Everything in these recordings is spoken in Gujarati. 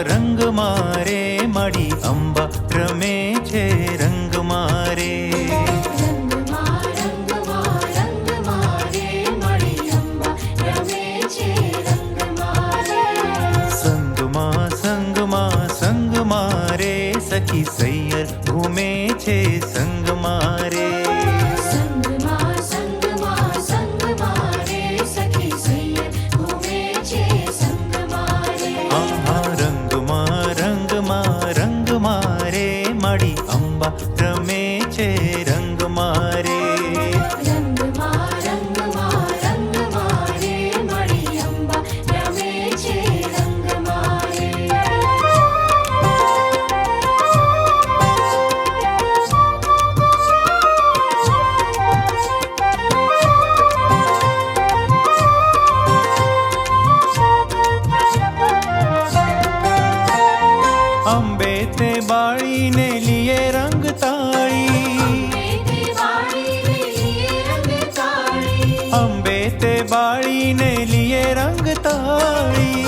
રંગ મારે મળી અંબા રમે છે રંગ મારે. સંગમાં સંગમાં સંગ મારે સખી સૈયર ઘૂમે છે સંગ મારે. અંબા રમે છે રંગ મારે. અંબે તે બાળીને લીએ રંગ અંબે તે બાળીને લીએ રંગ તાળી.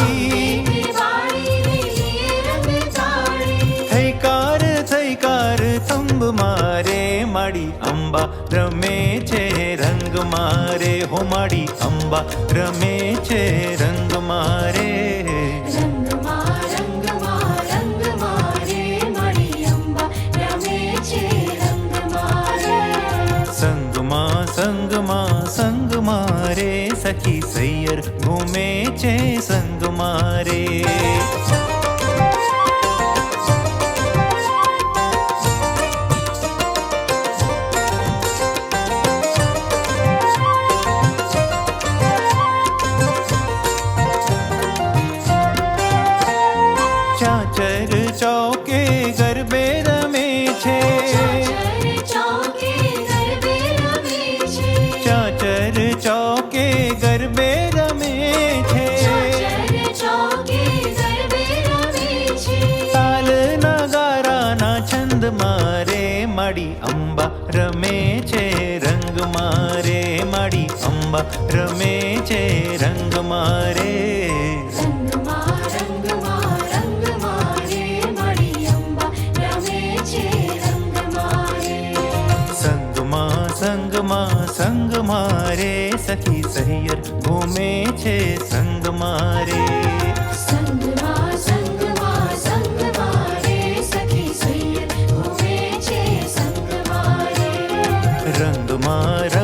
થઈકાર થઈકાર થંભ મારે માડી અંબા રમે છે રંગ મારે. હો માડી અંબા રમે છે રંગ મારે. સંગમાં સંગ મારે સખી સૈયર ઘૂમે છે સંગ મારે. ચાચર ચોકે ગરબે રમે છે. ચાચર ચોકે ગરબે રમે છે. તાલ નગારાના છંદ મારે માડી અંબા રમે છે રંગ મારે. માડી અંબા રમે છે રંગ મારે. સંગમાં સંગ મારે સખી સૈયર ઘૂમે છે સંગ મારે. રંગ મારા